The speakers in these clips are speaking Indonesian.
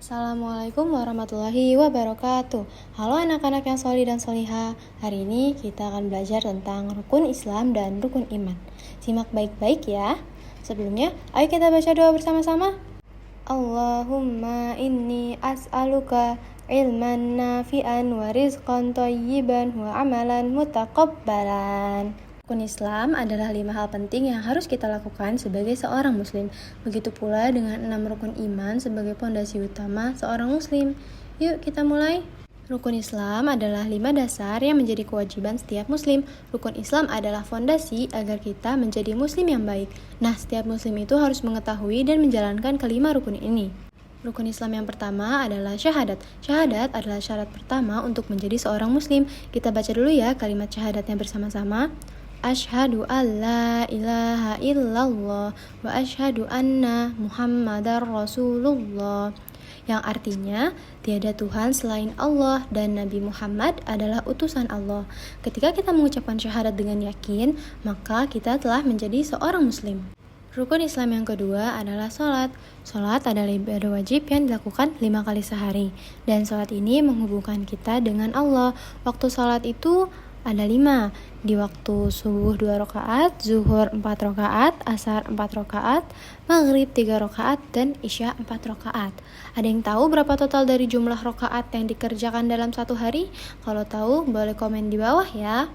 Assalamualaikum warahmatullahi wabarakatuh. Halo anak-anak yang solih dan solihah. Hari ini kita akan belajar tentang rukun Islam dan rukun iman. Simak baik-baik ya. Sebelumnya, ayo kita baca doa bersama-sama. Allahumma inni as'aluka ilman nafi'an wa rizqan thayyiban wa amalan mutaqabbalan. Rukun Islam adalah 5 hal penting yang harus kita lakukan sebagai seorang muslim. Begitu pula dengan 6 rukun iman sebagai pondasi utama seorang muslim. Yuk kita mulai. Rukun Islam adalah 5 dasar yang menjadi kewajiban setiap muslim. Rukun Islam adalah fondasi agar kita menjadi muslim yang baik. Nah, setiap muslim itu harus mengetahui dan menjalankan kelima rukun ini. Rukun Islam yang pertama adalah syahadat. Syahadat adalah syarat pertama untuk menjadi seorang muslim. Kita baca dulu ya kalimat syahadatnya bersama-sama. Asyhadu alla ilaha illallah wa asyhadu anna Muhammadar Rasulullah, yang artinya tiada Tuhan selain Allah dan Nabi Muhammad adalah utusan Allah. Ketika kita mengucapkan syahadat dengan yakin, maka kita telah menjadi seorang muslim. Rukun Islam yang kedua adalah sholat. Sholat adalah ibadah wajib yang dilakukan 5 kali sehari. Dan sholat ini menghubungkan kita dengan Allah. Waktu sholat itu ada 5. Di waktu subuh 2 rakaat, zuhur 4 rakaat, asar 4 rakaat, maghrib 3 rakaat, dan isya 4 rakaat. Ada yang tahu berapa total dari jumlah rakaat yang dikerjakan dalam satu hari? Kalau tahu boleh komen di bawah ya.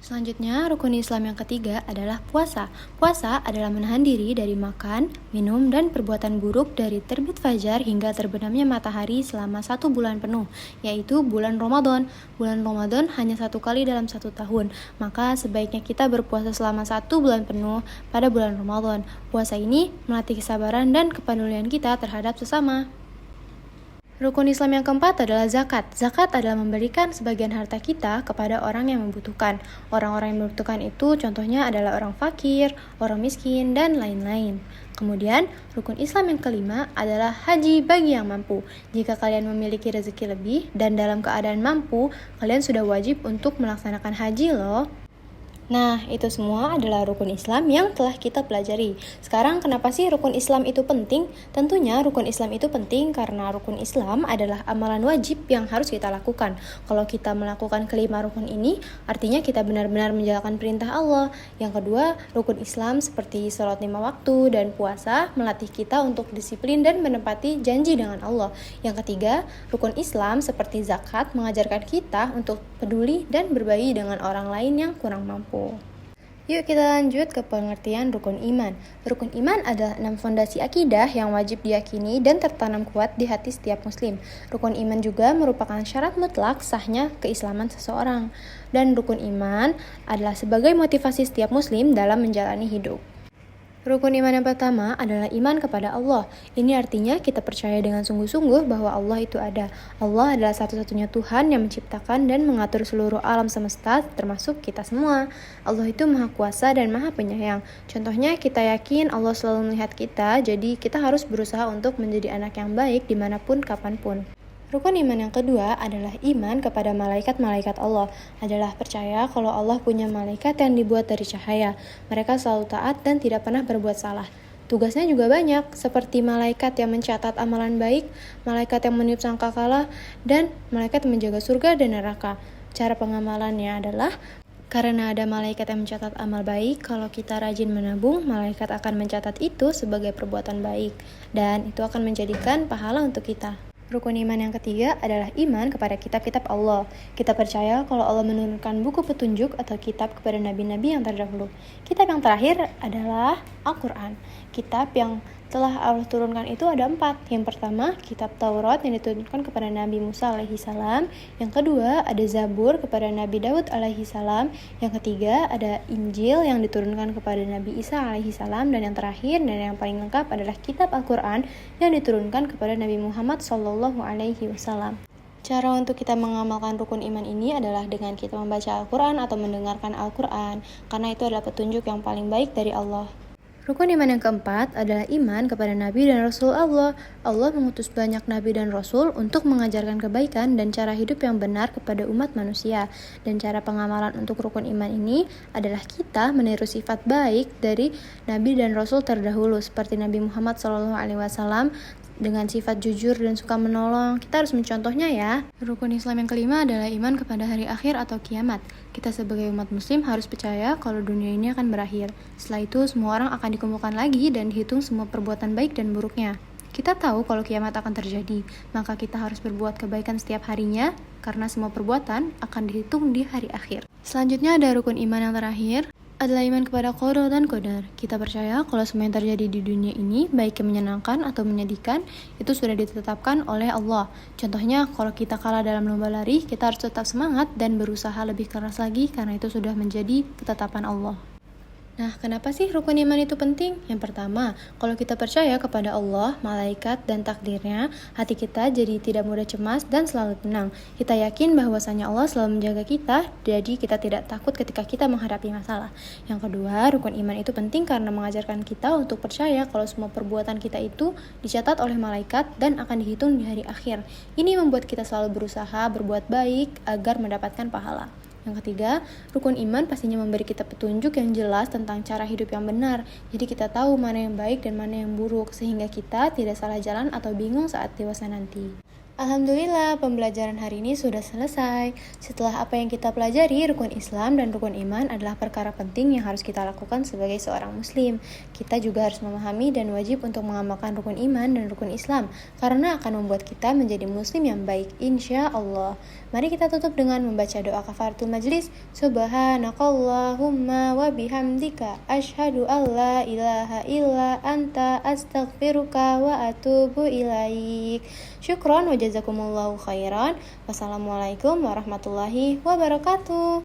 Selanjutnya, rukun Islam yang ketiga adalah puasa. Puasa adalah menahan diri dari makan, minum, dan perbuatan buruk dari terbit fajar hingga terbenamnya matahari selama 1 bulan penuh, yaitu bulan Ramadan. Bulan Ramadan hanya 1 kali dalam 1 tahun, maka sebaiknya kita berpuasa selama 1 bulan penuh pada bulan Ramadan. Puasa ini melatih kesabaran dan kepedulian kita terhadap sesama. Rukun Islam yang keempat adalah zakat. Zakat adalah memberikan sebagian harta kita kepada orang yang membutuhkan. Orang-orang yang membutuhkan itu contohnya adalah orang fakir, orang miskin, dan lain-lain. Kemudian, rukun Islam yang kelima adalah haji bagi yang mampu. Jika kalian memiliki rezeki lebih dan dalam keadaan mampu, kalian sudah wajib untuk melaksanakan haji loh. Nah, itu semua adalah rukun Islam yang telah kita pelajari. Sekarang, kenapa sih rukun Islam itu penting? Tentunya rukun Islam itu penting karena rukun Islam adalah amalan wajib yang harus kita lakukan. Kalau kita melakukan kelima rukun ini, artinya kita benar-benar menjalankan perintah Allah. Yang kedua, rukun Islam seperti sholat 5 waktu dan puasa melatih kita untuk disiplin dan menepati janji dengan Allah. Yang ketiga, rukun Islam seperti zakat mengajarkan kita untuk peduli dan berbagi dengan orang lain yang kurang mampu. Yuk kita lanjut ke pengertian rukun iman. Rukun iman adalah 6 fondasi akidah yang wajib diyakini dan tertanam kuat di hati setiap muslim. Rukun iman juga merupakan syarat mutlak sahnya keislaman seseorang. Dan rukun iman adalah sebagai motivasi setiap muslim dalam menjalani hidup. Rukun iman yang pertama adalah iman kepada Allah. Ini artinya kita percaya dengan sungguh-sungguh bahwa Allah itu ada. Allah adalah satu-satunya Tuhan yang menciptakan dan mengatur seluruh alam semesta termasuk kita semua. Allah itu maha kuasa dan maha penyayang. Contohnya kita yakin Allah selalu melihat kita, jadi kita harus berusaha untuk menjadi anak yang baik dimanapun kapanpun. Rukun iman yang kedua adalah iman kepada malaikat-malaikat Allah. Adalah percaya kalau Allah punya malaikat yang dibuat dari cahaya. Mereka selalu taat dan tidak pernah berbuat salah. Tugasnya juga banyak, seperti malaikat yang mencatat amalan baik, malaikat yang meniup sangkakala, dan malaikat yang menjaga surga dan neraka. Cara pengamalannya adalah karena ada malaikat yang mencatat amal baik, kalau kita rajin menabung, malaikat akan mencatat itu sebagai perbuatan baik. Dan itu akan menjadikan pahala untuk kita. Rukun iman yang ketiga adalah iman kepada kitab-kitab Allah. Kita percaya kalau Allah menurunkan buku petunjuk atau kitab kepada nabi-nabi yang terdahulu. Kitab yang terakhir adalah Al-Quran. Kitab yang telah Allah turunkan itu ada 4. Yang pertama, kitab Taurat yang diturunkan kepada Nabi Musa alaihi salam. Yang kedua, ada Zabur kepada Nabi Daud alaihi salam. Yang ketiga, ada Injil yang diturunkan kepada Nabi Isa alaihi salam. Dan yang terakhir dan yang paling lengkap adalah kitab Al-Quran yang diturunkan kepada Nabi Muhammad sallallahu alaihi wasallam. Cara untuk kita mengamalkan rukun iman ini adalah dengan kita membaca Al-Quran atau mendengarkan Al-Quran, karena itu adalah petunjuk yang paling baik dari Allah. Rukun iman yang keempat adalah iman kepada Nabi dan Rasul Allah. Allah mengutus banyak Nabi dan Rasul untuk mengajarkan kebaikan dan cara hidup yang benar kepada umat manusia. Dan cara pengamalan untuk rukun iman ini adalah kita meniru sifat baik dari Nabi dan Rasul terdahulu, seperti Nabi Muhammad SAW dengan sifat jujur dan suka menolong. Kita harus mencontohnya ya. Rukun Islam yang kelima adalah iman kepada hari akhir atau kiamat. Kita sebagai umat muslim harus percaya kalau dunia ini akan berakhir. Setelah itu semua orang akan dikumpulkan lagi dan dihitung semua perbuatan baik dan buruknya. Kita tahu kalau kiamat akan terjadi, maka kita harus berbuat kebaikan setiap harinya, karena semua perbuatan akan dihitung di hari akhir. Selanjutnya ada rukun iman yang terakhir, adalah iman kepada qada dan qadar. Kita percaya kalau semua yang terjadi di dunia ini, baik yang menyenangkan atau menyedihkan, itu sudah ditetapkan oleh Allah. Contohnya, kalau kita kalah dalam lomba lari, kita harus tetap semangat dan berusaha lebih keras lagi, karena itu sudah menjadi ketetapan Allah. Nah, kenapa sih rukun iman itu penting? Yang pertama, kalau kita percaya kepada Allah, malaikat, dan takdirnya, hati kita jadi tidak mudah cemas dan selalu tenang. Kita yakin bahwasanya Allah selalu menjaga kita, jadi kita tidak takut ketika kita menghadapi masalah. Yang kedua, rukun iman itu penting karena mengajarkan kita untuk percaya kalau semua perbuatan kita itu dicatat oleh malaikat dan akan dihitung di hari akhir. Ini membuat kita selalu berusaha berbuat baik agar mendapatkan pahala. Yang ketiga, rukun iman pastinya memberi kita petunjuk yang jelas tentang cara hidup yang benar. Jadi kita tahu mana yang baik dan mana yang buruk, sehingga kita tidak salah jalan atau bingung saat dewasa nanti. Alhamdulillah, pembelajaran hari ini sudah selesai. Setelah apa yang kita pelajari, rukun Islam dan rukun iman adalah perkara penting yang harus kita lakukan sebagai seorang muslim. Kita juga harus memahami dan wajib untuk mengamalkan rukun iman dan rukun Islam, karena akan membuat kita menjadi muslim yang baik, insya Allah. Mari kita tutup dengan membaca doa kafaratul majlis. Subhanakallahumma wa bihamdika asyhadu an la ilaha illa anta astaghfiruka wa atubu ilaik. Syukron wa jazakumullahu khairan. Wassalamualaikum warahmatullahi wabarakatuh.